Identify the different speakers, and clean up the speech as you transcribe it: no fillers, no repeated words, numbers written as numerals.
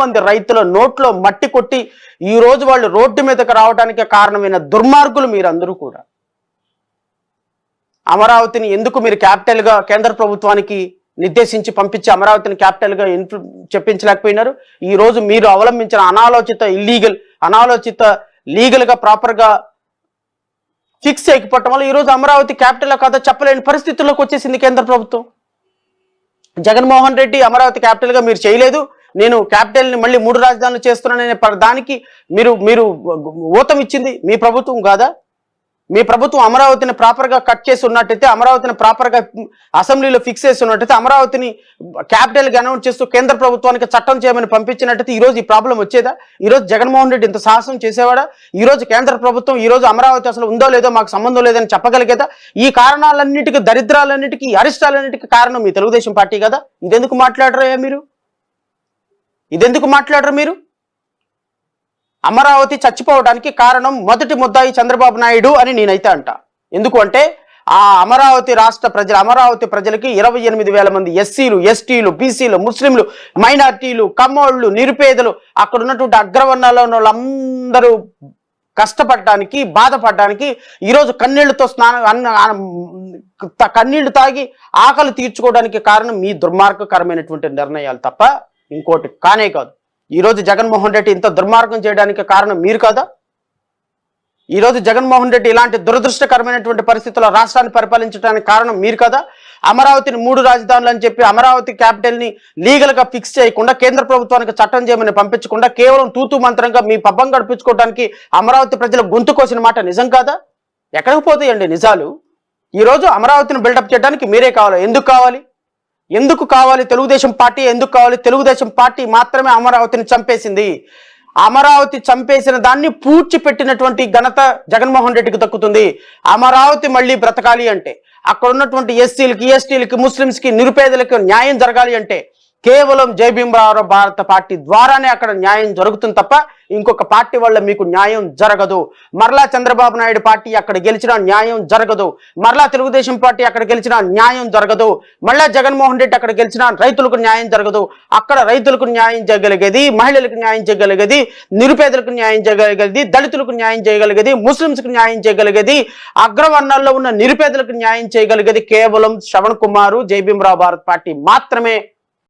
Speaker 1: మంది రైతుల నోట్లో మట్టి కొట్టి ఈ రోజు వాళ్ళు రోడ్డు మీదకి రావడానికి కారణమైన దుర్మార్గులు మీరందరూ కూడా. అమరావతిని ఎందుకు మీరు క్యాపిటల్గా కేంద్ర ప్రభుత్వానికి నిర్దేశించి పంపించి అమరావతిని క్యాపిటల్గా చెప్పించలేకపోయినారు? ఈ రోజు మీరు అవలంబించిన అనాలోచిత లీగల్గా ప్రాపర్గా ఫిక్స్ చేయకపోవటం వల్ల ఈరోజు అమరావతి క్యాపిటల్ కాదా చెప్పలేని పరిస్థితుల్లోకి వచ్చేసింది కేంద్ర ప్రభుత్వం. జగన్మోహన్ రెడ్డి అమరావతి క్యాపిటల్గా మీరు చేయలేదు, నేను క్యాపిటల్ని మళ్ళీ 3 రాజధానులు చేస్తున్నాననే దానికి మీరు ఊతం ఇచ్చింది మీ ప్రభుత్వం కాదా? మీ ప్రభుత్వం అమరావతిని ప్రాపర్గా కట్ చేసి ఉన్నట్టయితే, అమరావతిని ప్రాపర్గా అసెంబ్లీలో ఫిక్స్ చేసి ఉన్నట్టయితే, అమరావతిని క్యాపిటల్గా అనౌన్స్ చేస్తూ కేంద్ర ప్రభుత్వానికి చట్టం చేయమని పంపించినట్టయితే ఈరోజు ఈ ప్రాబ్లం వచ్చేదా? ఈరోజు జగన్మోహన్ రెడ్డి ఇంత సాహసం చేసేవాడా? ఈరోజు కేంద్ర ప్రభుత్వం ఈరోజు అమరావతి అసలు ఉందో లేదో మాకు సంబంధం లేదని చెప్పగలిగేదా? ఈ కారణాలన్నిటికీ, దరిద్రాలన్నిటికీ, అరిష్టాలన్నిటికీ కారణం మీ తెలుగుదేశం పార్టీ కదా. ఇదెందుకు మాట్లాడరు మీరు? అమరావతి చచ్చిపోవడానికి కారణం మొదటి ముద్దాయి చంద్రబాబు నాయుడు అని నేనైతే అంట. ఎందుకు అంటే ఆ అమరావతి ప్రజలకి 28,000 మంది ఎస్సీలు, ఎస్టీలు, బీసీలు, ముస్లింలు, మైనార్టీలు, కమ్మోళ్ళు, నిరుపేదలు, అక్కడ ఉన్నటువంటి అగ్రవర్ణాల్లో ఉన్న వాళ్ళందరూ కష్టపడడానికి, బాధపడడానికి, ఈరోజు కన్నీళ్లు తాగి ఆకలి తీర్చుకోవడానికి కారణం మీ దుర్మార్గకరమైనటువంటి నిర్ణయాలు తప్ప ఇంకోటి కానే కాదు. ఈరోజు జగన్మోహన్ రెడ్డి ఇంత దుర్మార్గం చేయడానికి కారణం మీరు కాదా? ఈరోజు జగన్మోహన్ రెడ్డి ఇలాంటి దురదృష్టకరమైనటువంటి పరిస్థితుల్లో రాష్ట్రాన్ని పరిపాలించడానికి కారణం మీరు కదా. అమరావతిని 3 రాజధానులు అని చెప్పి అమరావతి క్యాపిటల్ని లీగల్గా ఫిక్స్ చేయకుండా, కేంద్ర ప్రభుత్వానికి చట్టం చేయమని పంపించకుండా, కేవలం తూతూ మంత్రంగా మీ పబ్బం గడిపించుకోవడానికి అమరావతి ప్రజల గొంతు కోసిన మాట నిజం కాదా? ఎక్కడికి పోతాయండి నిజాలు? ఈరోజు అమరావతిని బిల్డప్ చేయడానికి మీరే కావాలి. ఎందుకు కావాలి? తెలుగుదేశం పార్టీ ఎందుకు కావాలి? తెలుగుదేశం పార్టీ మాత్రమే అమరావతిని చంపేసింది. అమరావతి చంపేసిన దాన్ని పూడ్చిపెట్టినటువంటి ఘనత జగన్మోహన్ రెడ్డికి దక్కుతుంది. అమరావతి మళ్ళీ బ్రతకాలి అంటే, అక్కడ ఉన్నటువంటి ఎస్సీలకి, ఎస్టీలకి, ముస్లింస్కి, నిరుపేదలకు న్యాయం జరగాలి అంటే కేవలం జై భీమరావు భారత పార్టీ ద్వారానే అక్కడ న్యాయం జరుగుతుంది తప్ప ఇంకొక పార్టీ వల్ల మీకు న్యాయం జరగదు. మరలా చంద్రబాబు నాయుడు పార్టీ అక్కడ గెలిచినా న్యాయం జరగదు. మరలా తెలుగుదేశం పార్టీ అక్కడ గెలిచినా న్యాయం జరగదు. మళ్ళా జగన్మోహన్ రెడ్డి అక్కడ గెలిచినా రైతులకు న్యాయం జరగదు. అక్కడ రైతులకు న్యాయం చేయగలిగేది, మహిళలకు న్యాయం చేయగలిగేది, నిరుపేదలకు న్యాయం చేయగలిగేది, దళితులకు న్యాయం చేయగలిగేది, ముస్లింస్కి న్యాయం చేయగలిగేది, అగ్రవర్ణాల్లో ఉన్న నిరుపేదలకు న్యాయం చేయగలిగేది కేవలం శ్రవణ్ కుమార్, జై భీమరావు భారత్ పార్టీ మాత్రమే